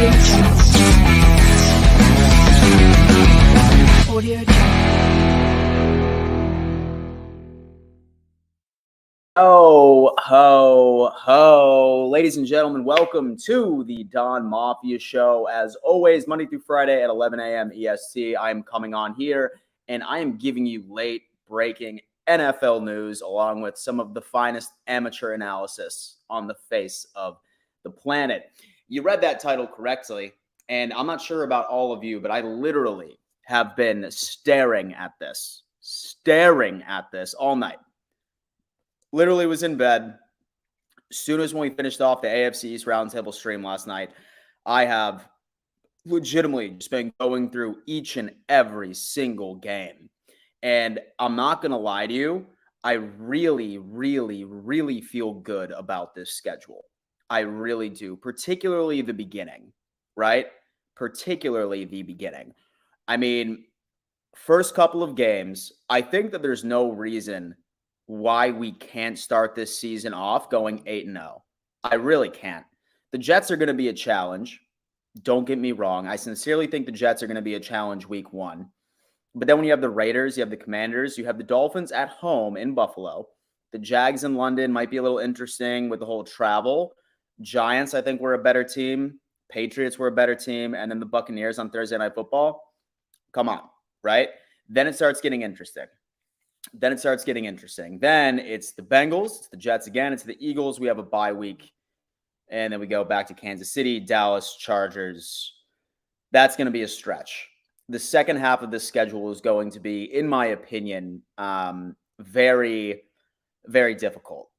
Audio Jungle. Ho, ho, ho. Ladies and gentlemen, welcome to the Don Mafia Show. As always, Monday through Friday at 11 a.m. EST, I am coming on here and I am giving you late breaking NFL news along with some of the finest amateur analysis on the face of the planet. You read that title correctly, and I'm not sure about all of you, but I literally have been staring at this all night. Literally was in bed. As soon as when we finished off the AFC East roundtable stream last night, I have legitimately just been going through each and every single game. And I'm not going to lie to you, I really, really, really feel good about this schedule. I really do, particularly the beginning, right? Particularly the beginning. I mean, first couple of games, I think that there's no reason why we can't start this season off going 8-0. I really can't. The Jets are going to be a challenge. Don't get me wrong. I sincerely think the Jets are going to be a challenge week one. But then when you have the Raiders, you have the Commanders, you have the Dolphins at home in Buffalo. The Jags in London might be a little interesting with the whole travel. Giants, I think, were a better team. Patriots were a better team. And then the Buccaneers on Thursday Night Football. Come on, right? Then it starts getting interesting. Then it's the Bengals, it's the Jets again, it's the Eagles. We have a bye week. And then we go back to Kansas City, Dallas, Chargers. That's going to be a stretch. The second half of this schedule is going to be, in my opinion, very, very difficult.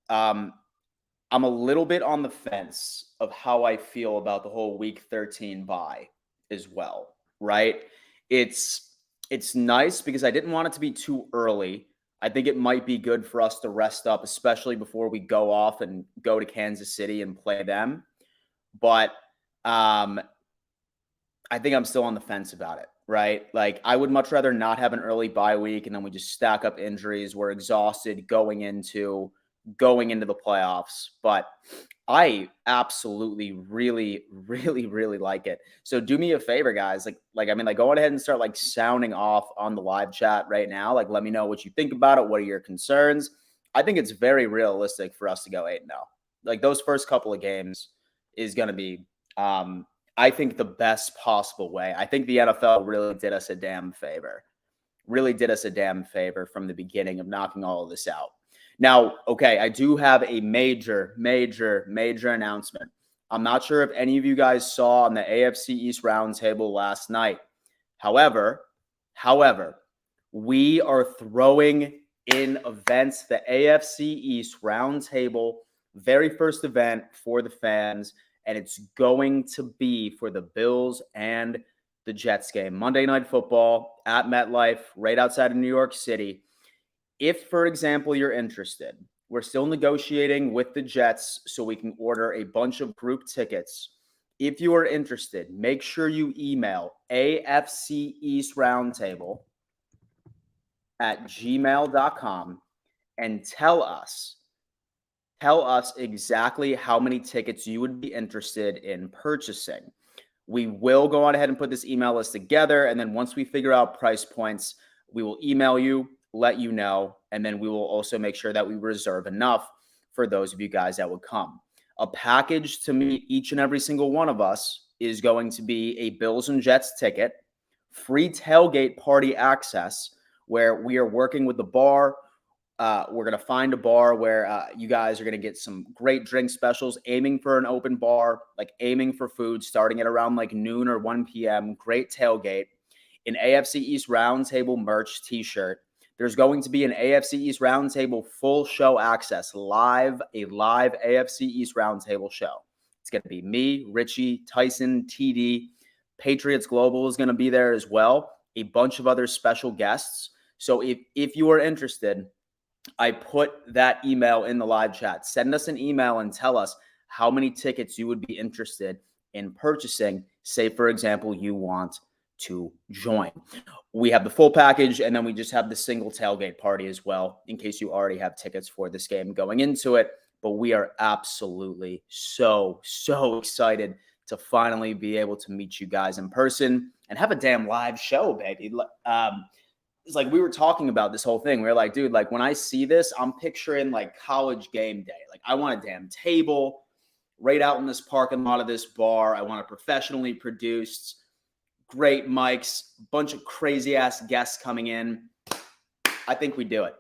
I'm a little bit on the fence of how I feel about the whole week 13 bye as well, right? It's nice because I didn't want it to be too early. I think it might be good for us to rest up, especially before we go off and go to Kansas City and play them. But I think I'm still on the fence about it, right? Like, I would much rather not have an early bye week and then we just stack up injuries. We're exhausted going into the playoffs. But I absolutely, really, really, really like it. So do me a favor, guys. Go ahead and start sounding off on the live chat right now. Let me know what you think about it. What are your concerns? I think it's very realistic for us to go 8-0. Those first couple of games is going to be, I think, the best possible way. I think the NFL really did us a damn favor. From the beginning of knocking all of this out. Now, okay, I do have a major, major, major announcement. I'm not sure if any of you guys saw on the AFC East roundtable last night. However, we are throwing in events, the AFC East roundtable, very first event for the fans, and it's going to be for the Bills and the Jets game. Monday Night Football at MetLife, right outside of New York City. If, for example, you're interested, we're still negotiating with the Jets so we can order a bunch of group tickets. If you are interested, make sure you email AFC East Roundtable at gmail.com and tell us exactly how many tickets you would be interested in purchasing. We will go on ahead and put this email list together, and then once we figure out price points, we will email you, let you know, and then we will also make sure that we reserve enough for those of you guys that would come. A package to meet each and every single one of us is going to be a Bills and Jets ticket, free tailgate party access, where we are working with the bar. We're going to find a bar where you guys are going to get some great drink specials, aiming for an open bar, aiming for food starting at around noon or 1 p.m. Great tailgate, an AFC East Roundtable merch t-shirt. There's going to be an AFC East Roundtable full show access, a live AFC East Roundtable show. It's going to be me, Richie, Tyson, TD. Patriots Global is going to be there as well. A bunch of other special guests. So if you are interested, I put that email in the live chat. Send us an email and tell us how many tickets you would be interested in purchasing. Say, for example, you want to join. We have the full package, and then we just have the single tailgate party as well, in case you already have tickets for this game going into it. But we are absolutely so excited to finally be able to meet you guys in person and have a damn live show, baby. It's like we were talking about this whole thing. We were like, dude, like when I see this, I'm picturing like college game day. Like I want a damn table right out in this parking lot of this bar. I want a professionally produced, great mics, bunch of crazy ass guests coming in. I think we do it.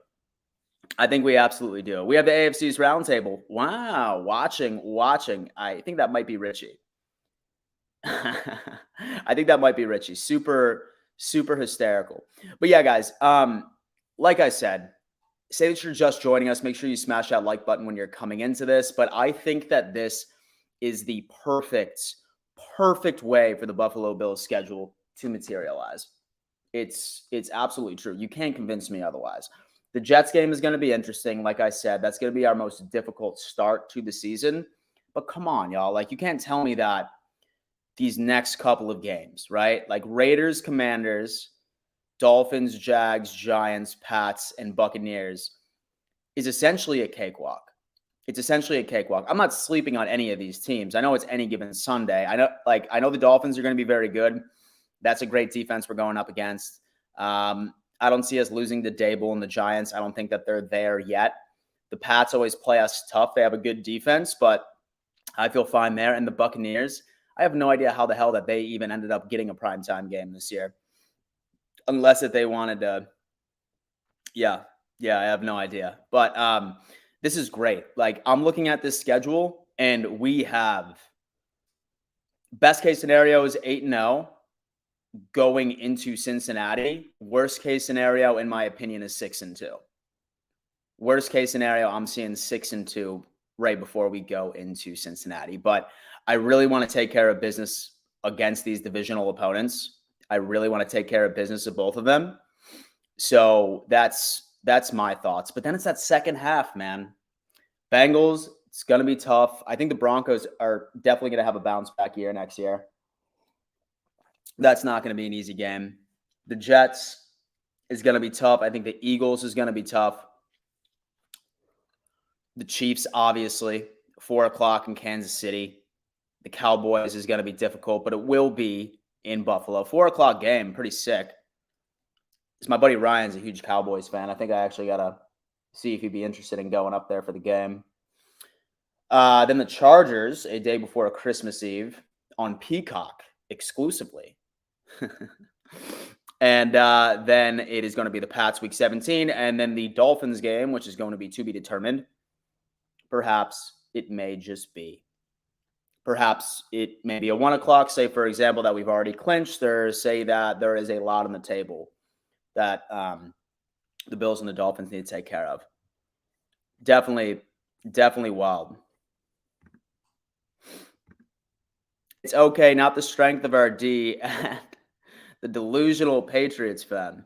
I think we absolutely do. We have the AFC East roundtable. Wow, watching. I think that might be Richie. I think that might be Richie. Super hysterical. But yeah, guys, like I said, say that you're just joining us. Make sure you smash that like button when you're coming into this. But I think that this is the perfect way for the Buffalo Bills schedule to materialize. It's absolutely true. You can't convince me otherwise. The Jets game is going to be interesting. Like I said, that's going to be our most difficult start to the season. But come on, y'all. Like, you can't tell me that these next couple of games, right? Like Raiders, Commanders, Dolphins, Jags, Giants, Pats, and Buccaneers is essentially a cakewalk. It's essentially a cakewalk. I'm not sleeping on any of these teams. I know it's any given Sunday. I know the Dolphins are going to be very good. That's a great defense we're going up against. I don't see us losing to Dable and the Giants. I don't think that they're there yet. The Pats always play us tough. They have a good defense, but I feel fine there. And the Buccaneers, I have no idea how the hell that they even ended up getting a primetime game this year. Unless if they wanted to. Yeah, I have no idea. But this is great. Like, I'm looking at this schedule, and we have best case scenario is 8-0 going into Cincinnati. Worst case scenario, in my opinion, is 6-2. Worst case scenario, I'm seeing 6-2 right before we go into Cincinnati. But I really want to take care of business against these divisional opponents. I really want to take care of business of both of them. So that's my thoughts. But then it's that second half, man. Bengals, it's going to be tough. I think the Broncos are definitely going to have a bounce back year next year. That's not going to be an easy game. The Jets is going to be tough. I think the Eagles is going to be tough. The Chiefs, obviously, 4 o'clock in Kansas City. The Cowboys is going to be difficult, but it will be in Buffalo. 4 o'clock game, pretty sick. Because my buddy Ryan's a huge Cowboys fan. I think I actually got to see if he'd be interested in going up there for the game. Then the Chargers, a day before Christmas Eve, on Peacock exclusively. And then it is going to be the Pats week 17, and then the Dolphins game, which is going to be determined. Perhaps it may just be. Perhaps it may be a 1 o'clock, say, for example, that we've already clinched, or say that there is a lot on the table that the Bills and the Dolphins need to take care of. Definitely wild. It's okay, not the strength of our D and the delusional Patriots fan.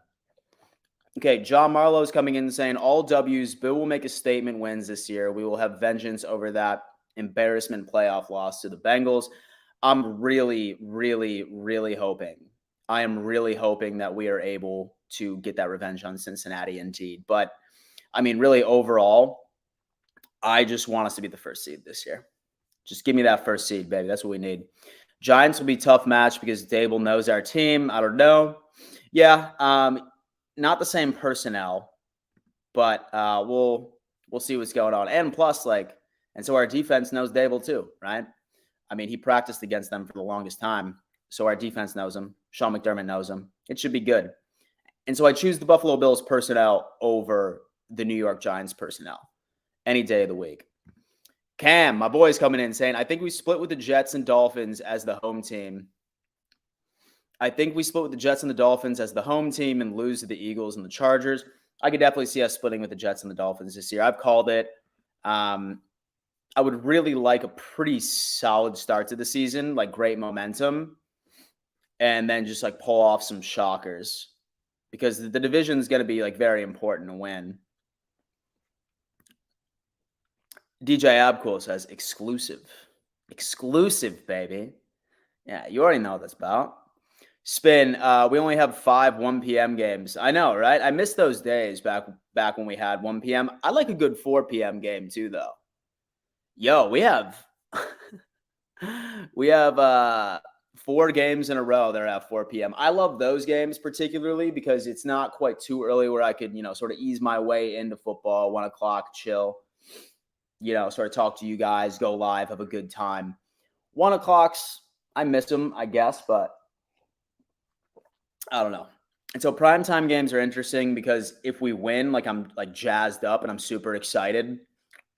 Okay, John Marlowe is coming in saying, all W's, Bill will make a statement wins this year. We will have vengeance over that embarrassment playoff loss to the Bengals. I'm really hoping. I am really hoping that we are able to get that revenge on Cincinnati indeed. But, I mean, really overall, I just want us to be the first seed this year. Just give me that first seed, baby. That's what we need. Giants will be a tough match because Dable knows our team. I don't know. Yeah, not the same personnel, but we'll see what's going on. And plus, and so our defense knows Dable too, right? I mean, he practiced against them for the longest time, so our defense knows him. Sean McDermott knows him. It should be good. And so I choose the Buffalo Bills personnel over the New York Giants personnel any day of the week. Cam, my boy's coming in saying, I think we split with the Jets and Dolphins as the home team. I think we split with the Jets and the Dolphins as the home team and lose to the Eagles and the Chargers. I could definitely see us splitting with the Jets and the Dolphins this year. I've called it. I would really like a pretty solid start to the season, like great momentum, and then just like pull off some shockers because the division is going to be like very important to win. DJ Abcool says exclusive, baby. Yeah, you already know what that's about. Spin. We only have 5 1 p.m. games. I know, right? I miss those days back when we had 1 p.m. I like a good 4 p.m. game too, though. Yo, we have We have 4 games in a row that are at 4 p.m. I love those games particularly because it's not quite too early where I could, sort of ease my way into football, 1 o'clock, chill, sort of talk to you guys, go live, have a good time. 1 o'clocks, I miss them, I guess, but I don't know. And so primetime games are interesting because if we win, like I'm like jazzed up and I'm super excited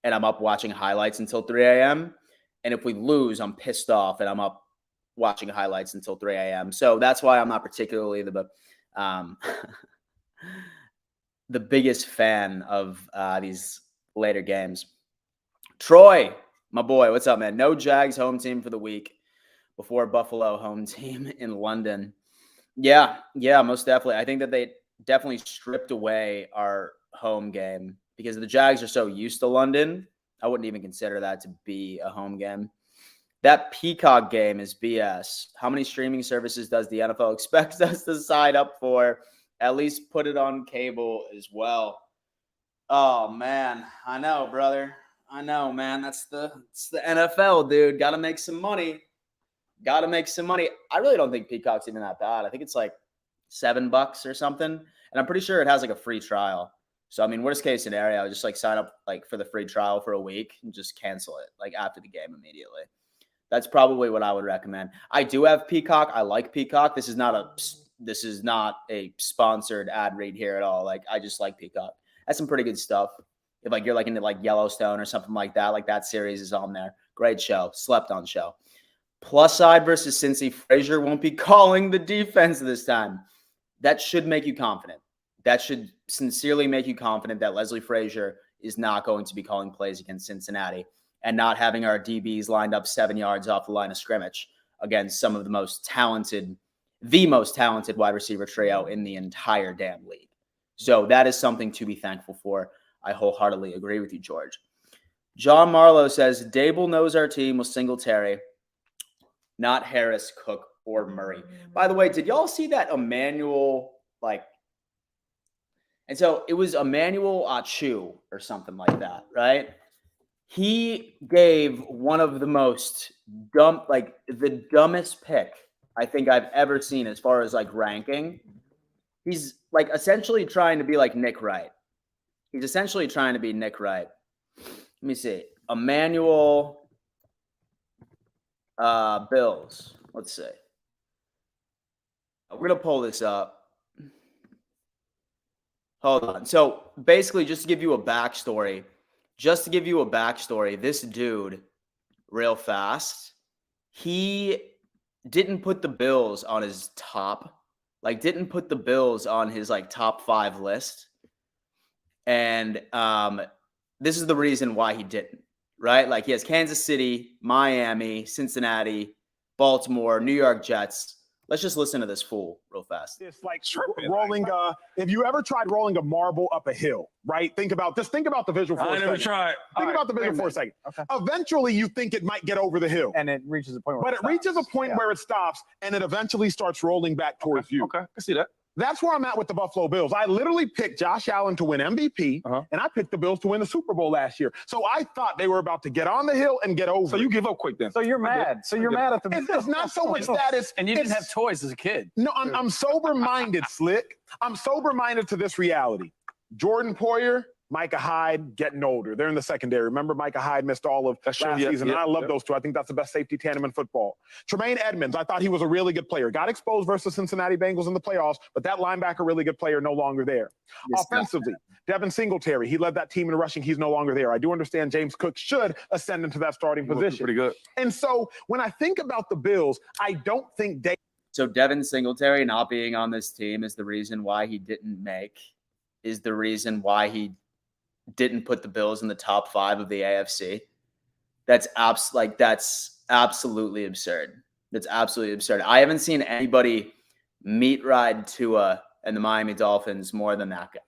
and I'm up watching highlights until 3 a.m. And if we lose, I'm pissed off and I'm up watching highlights until 3 a.m. So that's why I'm not particularly um, the biggest fan of these later games. Troy, my boy, what's up, man? No Jags home team for the week before Buffalo home team in London. Yeah, most definitely. I think that they definitely stripped away our home game because the Jags are so used to London. I wouldn't even consider that to be a home game. That Peacock game is BS. How many streaming services does the NFL expect us to sign up for? At least put it on cable as well. Oh man, I know, brother. I know, man. It's the NFL, dude. Got to make some money. Got to make some money. I really don't think Peacock's even that bad. I think it's like $7 or something, and I'm pretty sure it has like a free trial. So I mean, worst case scenario, just like sign up like for the free trial for a week and just cancel it like after the game immediately. That's probably what I would recommend. I do have Peacock. I like Peacock. This is not a sponsored ad read here at all. Like I just like Peacock. That's some pretty good stuff. If like you're like into like Yellowstone or something like that series is on there. Great show. Slept on show. Plus side versus Cincy. Frazier won't be calling the defense this time. That should make you confident. That should sincerely make you confident that Leslie Frazier is not going to be calling plays against Cincinnati and not having our DBs lined up 7 yards off the line of scrimmage against some of the most talented wide receiver trio in the entire damn league. So that is something to be thankful for. I wholeheartedly agree with you, George. John Marlowe says, Dable knows our team with Singletary, not Harris, Cook, or Murray. By the way, did y'all see that Emmanuel, and so it was Emmanuel Achu or something like that, right? He gave one of the most the dumbest pick I think I've ever seen as far as like ranking. He's like essentially trying to be like Nick Wright. He's essentially trying to be Nick Wright. Let me see. Emmanuel Bills. Let's see. We're going to pull this up. Hold on. So basically, just to give you a backstory, this dude, real fast, he didn't put the Bills on his top, didn't put the Bills on his top 5 list. And this is the reason why he didn't, right? Like he has Kansas City, Miami, Cincinnati, Baltimore, New York Jets. Let's just listen to this fool real fast. It's like rolling. If you ever tried rolling a marble up a hill, right? Think about the visual for a second. I never tried. Think about the visual for a second. Okay. Eventually, you think it might get over the hill, And it reaches a point where but it reaches a point where it stops, and it eventually starts rolling back towards you. Okay, I can see that. That's where I'm at with the Buffalo Bills. I literally picked Josh Allen to win MVP, and I picked the Bills to win the Super Bowl last year. So I thought they were about to get on the hill and get over. So you give up quick then. So you're mad. So you're mad at the. It's not so much that it's. And you didn't have toys as a kid. No, I'm sober-minded, Slick. I'm sober-minded to this reality. Jordan Poyer, Micah Hyde getting older. They're in the secondary. Remember, Micah Hyde missed all of last season, and I love those two. I think that's the best safety tandem in football. Tremaine Edmonds, I thought he was a really good player. Got exposed versus Cincinnati Bengals in the playoffs, but that linebacker, really good player, no longer there. Offensively, Devin Singletary, he led that team in rushing. He's no longer there. I do understand James Cook should ascend into that starting position. Pretty good. And so when I think about the Bills, I don't think So Devin Singletary not being on this team is the reason why he didn't put the Bills in the top 5 of the AFC. That's absolutely absurd. That's absolutely absurd. I haven't seen anybody meat ride Tua and the Miami Dolphins more than that guy.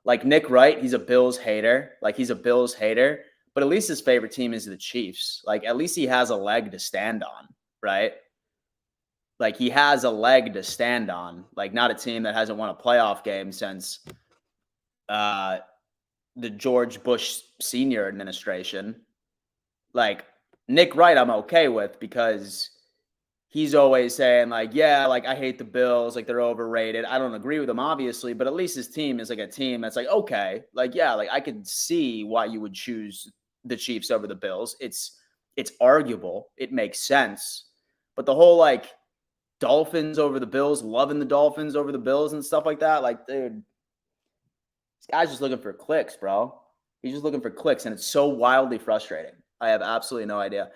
Like Nick Wright, he's a Bills hater. But at least his favorite team is the Chiefs. Like at least he has a leg to stand on, right? Like he has a leg to stand on. Like not a team that hasn't won a playoff game since the George Bush Sr. administration. Like Nick Wright, I'm okay with because he's always saying like, yeah, like I hate the Bills, like they're overrated. I don't agree with him, obviously, but at least his team is like a team that's like, okay, like, yeah, like I could see why you would choose the Chiefs over the Bills. It's arguable. It makes sense. But the whole like Dolphins over the Bills, loving the Dolphins over the Bills and stuff like that, like, dude, this guy's just looking for clicks, bro. He's just looking for clicks, and it's so wildly frustrating. I have absolutely no idea.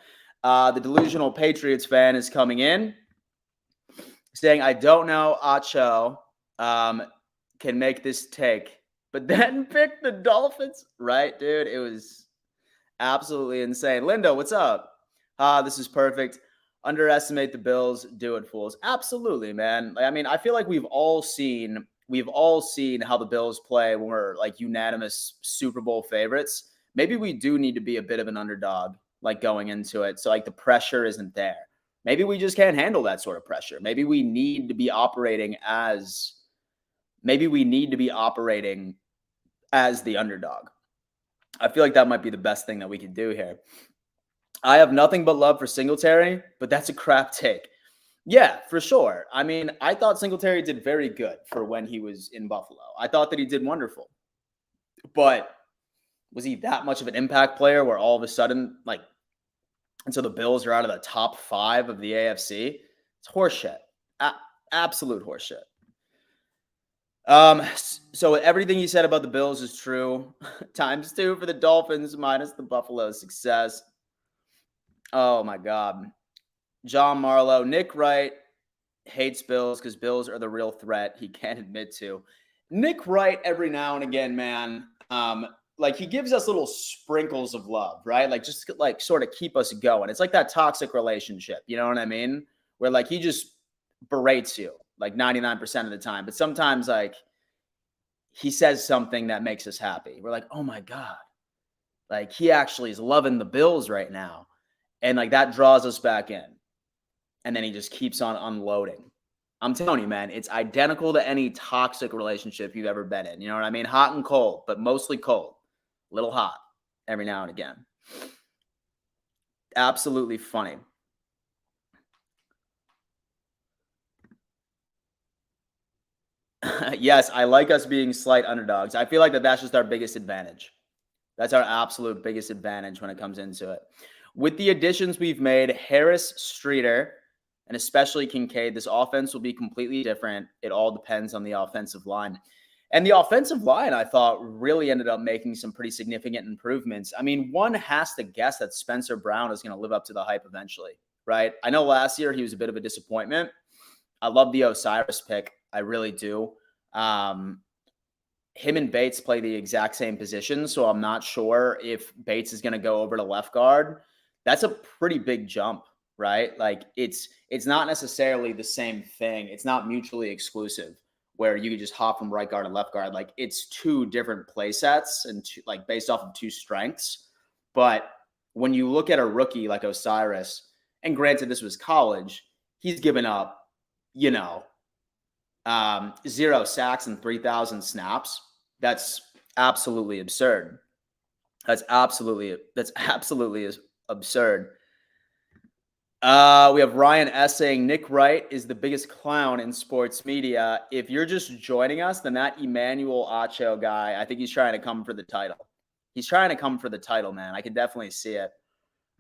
The delusional Patriots fan is coming in saying, I don't know Acho can make this take, but then pick the Dolphins. Right, dude? It was absolutely insane. Lindo, what's up? This is perfect. Underestimate the Bills, do it, fools. Absolutely, man. I mean, I feel like we've all seen how the Bills play when we're like unanimous Super Bowl favorites. Maybe we do need to be a bit of an underdog, like going into it. So like the pressure isn't there. Maybe we just can't handle that sort of pressure. Maybe we need to be operating as the underdog. I feel like that might be the best thing that we could do here. I have nothing but love for Singletary, but that's a crap take. Yeah, for sure. I mean, I thought Singletary did very good for when he was in Buffalo. I thought that he did wonderful. But was he that much of an impact player where all of a sudden, like, and so the Bills are out of the top 5 of the AFC? It's horseshit. Absolute horseshit. So everything you said about the Bills is true. ×2 for the Dolphins minus the Buffalo success. Oh, my God. John Marlowe. Nick Wright hates Bills because Bills are the real threat he can't admit to. Nick Wright, every now and again, man, like he gives us little sprinkles of love, right? Like just like sort of keep us going. It's like that toxic relationship, you know what I mean? Where like he just berates you like 99% of the time. But sometimes like he says something that makes us happy. We're like, oh my God, like he actually is loving the Bills right now. And like that draws us back in. And then he just keeps on unloading. I'm telling you, man, it's identical to any toxic relationship you've ever been in. You know what I mean? Hot and cold, but mostly cold. A little hot every now and again. Absolutely funny. Yes, I like us being slight underdogs. I feel like that's just our biggest advantage. That's our absolute biggest advantage when it comes into it. With the additions we've made, Harris, Streeter, and especially Kincaid, this offense will be completely different. It all depends on the offensive line. And the offensive line, I thought, really ended up making some pretty significant improvements. I mean, one has to guess that Spencer Brown is going to live up to the hype eventually, right? I know last year he was a bit of a disappointment. I love the Osiris pick. I really do. Him and Bates play the exact same position, so I'm not sure if Bates is going to go over to left guard. That's a pretty big jump, right? Like it's not necessarily the same thing. It's not mutually exclusive where you could just hop from right guard to left guard. Like it's 2 different play sets and like based off of 2 strengths. But when you look at a rookie like Osiris, and granted this was college, he's given up, 0 sacks and 3,000 snaps. That's absolutely absurd. That's absolutely absurd. We have Ryan S. saying Nick Wright is the biggest clown in sports media. If you're just joining us, then that Emmanuel Acho guy, I think he's trying to come for the title. He's trying to come for the title, man. I can definitely see it.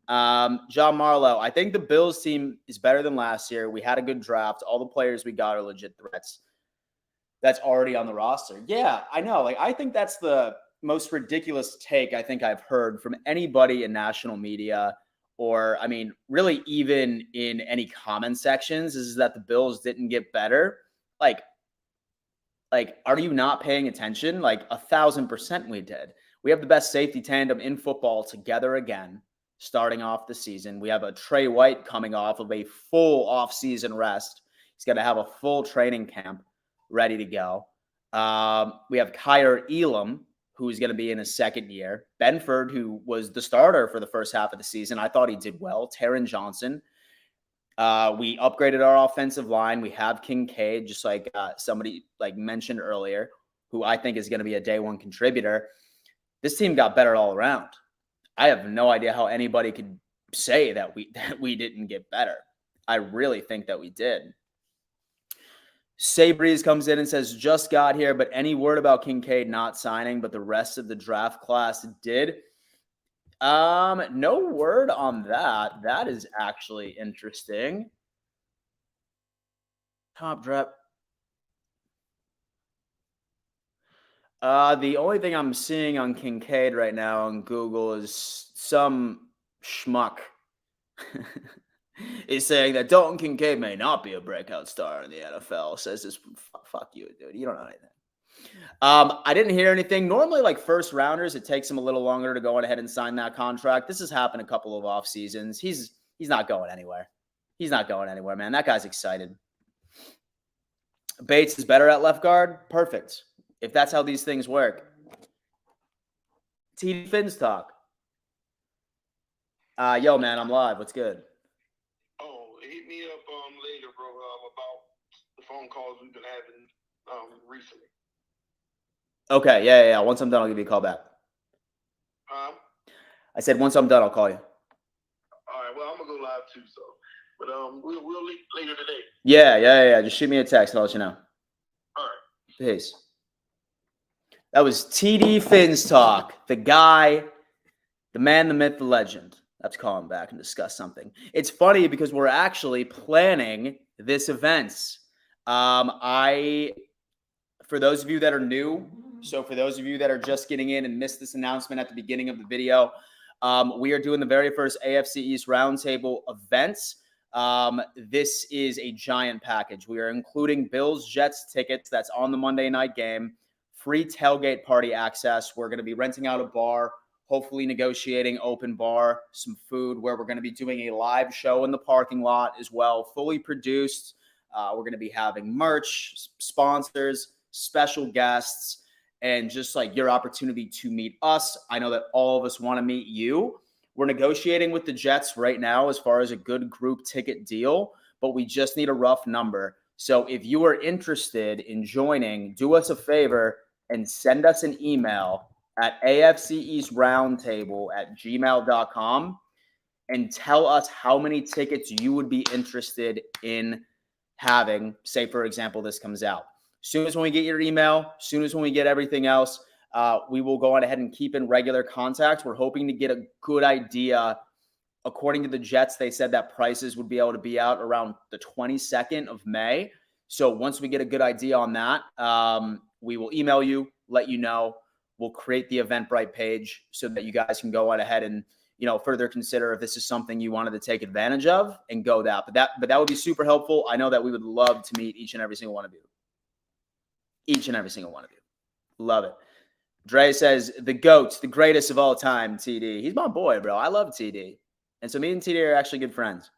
John Marlowe, I think the Bills team is better than last year. We had a good draft. All the players we got are legit threats. That's already on the roster. Yeah, I know. Like, I think that's the most ridiculous take I think I've heard from anybody in national media, or, I mean, really even in any comment sections, is that the Bills didn't get better. Like, are you not paying attention? Like 1,000% we did. We have the best safety tandem in football together again, starting off the season. We have a Trey White coming off of a full off-season rest. He's going to have a full training camp ready to go. We have Kyer Elam, who's going to be in his second year. Benford, who was the starter for the first half of the season. I thought he did well. Taron Johnson. We upgraded our offensive line. We have Kincaid, just like somebody like mentioned earlier, who I think is going to be a day one contributor. This team got better all around. I have no idea how anybody could say that we didn't get better. I really think that we did. Sabreeze comes in and says, just got here, but any word about Kincaid not signing, but the rest of the draft class did? No word on that. That is actually interesting. Top draft. The only thing I'm seeing on Kincaid right now on Google is some schmuck is saying that Dalton Kincaid may not be a breakout star in the NFL. Says this, fuck you, dude. You don't know anything. I didn't hear anything. Normally, like first rounders, it takes him a little longer to go on ahead and sign that contract. This has happened a couple of off seasons. He's not going anywhere. He's not going anywhere, man. That guy's excited. Bates is better at left guard. Perfect. If that's how these things work. TD Fins talk. Yo, man, I'm live. What's good? Oh, hit me up later, bro, about the phone calls we've been having recently. Okay, yeah. Once I'm done, I'll give you a call back. I said once I'm done, I'll call you. All right, well, I'm gonna go live too, so but we'll link later today. Yeah. Just shoot me a text and I'll let you know. All right. Peace. That was TD Fins talk. The guy, the man, the myth, the legend. Let's call him back and discuss something. It's funny because we're actually planning this event. For those of you that are new, so for those of you that are just getting in and missed this announcement at the beginning of the video, we are doing the very first AFC East roundtable event. This is a giant package. We are including Bills Jets tickets. That's on the Monday night game. Free tailgate party access. We're going to be renting out a bar, hopefully negotiating open bar, some food where we're going to be doing a live show in the parking lot as well, fully produced. We're going to be having merch, sponsors, special guests, and just like your opportunity to meet us. I know that all of us want to meet you. We're negotiating with the Jets right now as far as a good group ticket deal, but we just need a rough number. So if you are interested in joining, do us a favor and send us an email at afceastroundtable@gmail.com and tell us how many tickets you would be interested in having. Say, for example, this comes out. As soon as when we get your email, as soon as when we get everything else, we will go on ahead and keep in regular contact. We're hoping to get a good idea. According to the Jets, they said that prices would be able to be out around the 22nd of May. So once we get a good idea on that, we will email you, let you know. We'll create the Eventbrite page so that you guys can go on ahead and, further consider if this is something you wanted to take advantage of and go that. But that would be super helpful. I know that we would love to meet each and every single one of you. Each and every single one of you. Love it. Dre says, the GOAT, the greatest of all time, TD. He's my boy, bro. I love TD. And so me and TD are actually good friends.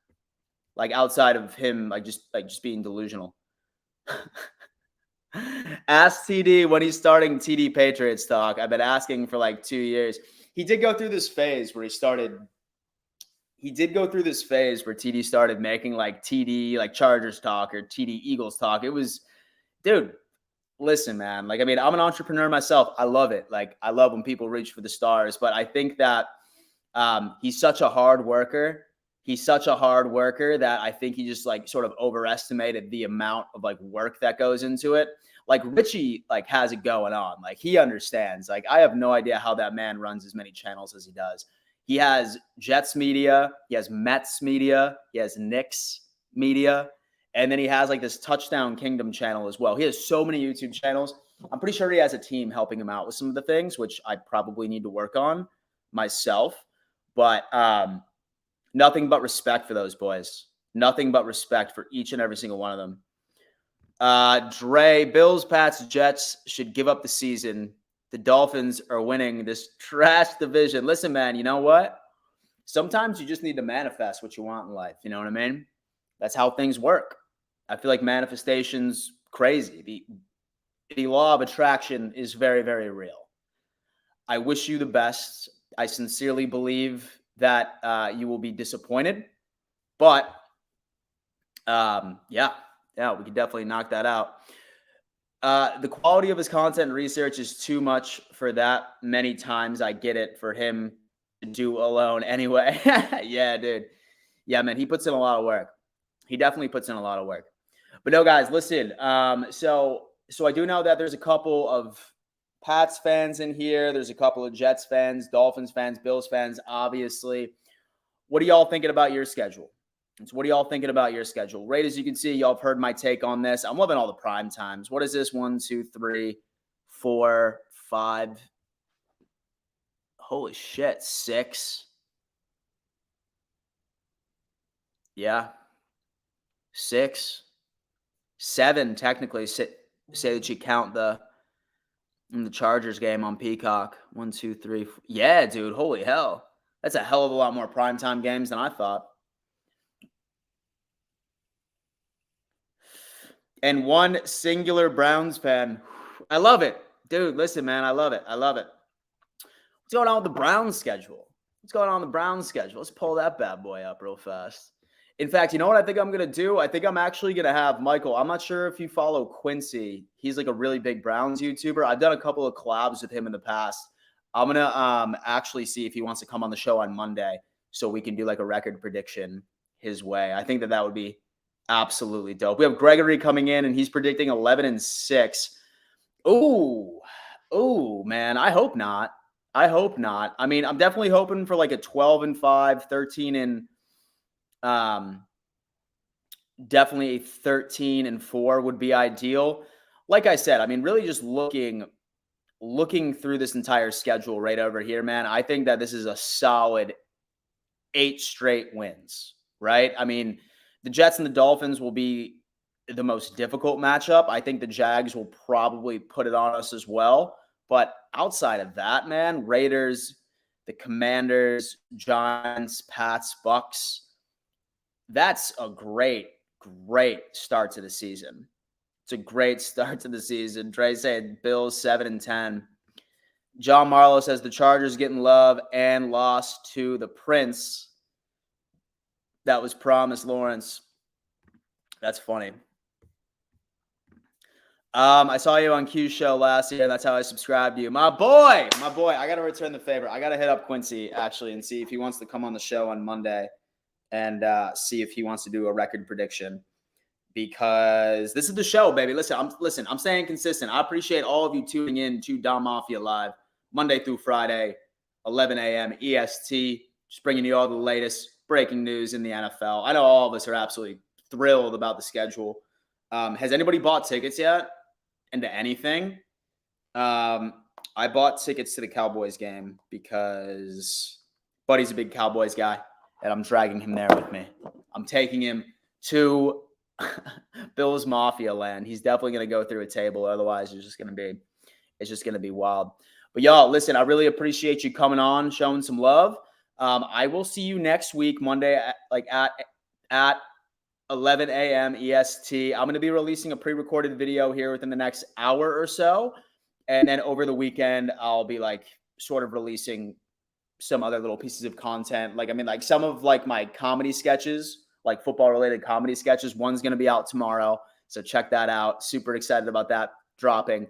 Like outside of him, just being delusional. Ask TD when he's starting TD Patriots talk. I've been asking for like 2 years. He did go through this phase where TD started making like TD, like Chargers talk or TD Eagles talk. It was, dude, listen, man. I'm an entrepreneur myself. I love it. I love when people reach for the stars. But I think that he's such a hard worker. He's such a hard worker that I think he just sort of overestimated the amount of work that goes into it. Richie has it going on. He understands. I have no idea how that man runs as many channels as he does. He has Jets media, he has Mets media, he has Knicks media, and then he has this Touchdown Kingdom channel as well. He has so many YouTube channels. I'm pretty sure he has a team helping him out with some of the things, which I probably need to work on myself. But nothing but respect for those boys. Nothing but respect for each and every single one of them. Dre, Bills, Pats, Jets should give up the season. The Dolphins are winning this trash division. Listen, man, you know what? Sometimes you just need to manifest what you want in life. You know what I mean? That's how things work. I feel like manifestation's crazy. The law of attraction is very, very real. I wish you the best. I sincerely believe that you will be disappointed. But, we can definitely knock that out. The quality of his content and research is too much for that many times. I get it. For him, do alone anyway. Yeah, dude. Yeah, man, he puts in a lot of work. He definitely puts in a lot of work. But no, guys, listen. So I do know that there's a couple of Pats fans in here. There's a couple of Jets fans, Dolphins fans, Bills fans, obviously. What are y'all thinking about your schedule? So what are y'all thinking about your schedule? Right, as you can see, y'all have heard my take on this. I'm loving all the prime times. What is this? 1, 2, 3, 4, 5. Holy shit, 6. Yeah. 6. 7, technically. Say that you count the Chargers game on Peacock. 1, 2, 3, 4. Yeah, dude. Holy hell. That's a hell of a lot more primetime games than I thought. And one singular Browns fan. I love it. Dude, listen, man. I love it. I love it. What's going on with the Browns schedule? What's going on with the Browns schedule? Let's pull that bad boy up real fast. In fact, you know what I think I'm going to do? I think I'm actually going to have Michael. I'm not sure if you follow Quincy. He's like a really big Browns YouTuber. I've done a couple of collabs with him in the past. I'm going to actually see if he wants to come on the show on Monday so we can do like a record prediction his way. I think that would be absolutely dope. We have Gregory coming in, and he's predicting 11-6. Ooh, man. I hope not. I mean, I'm definitely hoping for like a 12-5, 13 and definitely a 13-4 would be ideal. Like I said, I mean, really just looking through this entire schedule right over here, man, I think that this is a solid 8 straight wins, right? I mean, the Jets and the Dolphins will be the most difficult matchup. I think the Jags will probably put it on us as well. But outside of that, man, Raiders, the Commanders, Giants, Pats, Bucks, that's a great start to the season. It's a great start to the season. Dre said Bills 7-10. John Marlowe says the Chargers getting love and lost to the Prince. That was promised, Lawrence. That's funny. I saw you on Q's show last year. That's how I subscribed to you. My boy. I got to return the favor. I got to hit up Quincy, actually, and see if he wants to come on the show on Monday and see if he wants to do a record prediction, because this is the show, baby. Listen, I'm staying consistent. I appreciate all of you tuning in to Don Mafia Live Monday through Friday, 11 a.m. EST, just bringing you all the latest breaking news in the NFL. I know all of us are absolutely thrilled about the schedule. Has anybody bought tickets yet into anything? I bought tickets to the Cowboys game because Buddy's a big Cowboys guy, and I'm dragging him there with me. I'm taking him to Bills Mafia land. He's definitely going to go through a table. Otherwise, it's just going to be wild. But y'all, listen, I really appreciate you coming on, showing some love. I will see you next week, Monday, at 11 a.m. EST. I'm going to be releasing a pre-recorded video here within the next hour or so. And then over the weekend, I'll be like sort of releasing some other little pieces of content. Like some of like my comedy sketches, like football related comedy sketches. One's going to be out tomorrow. So check that out. Super excited about that dropping.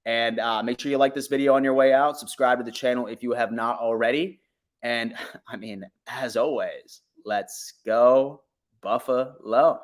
And make sure you like this video on your way out. Subscribe to the channel if you have not already. And I mean, as always, let's go Buffalo.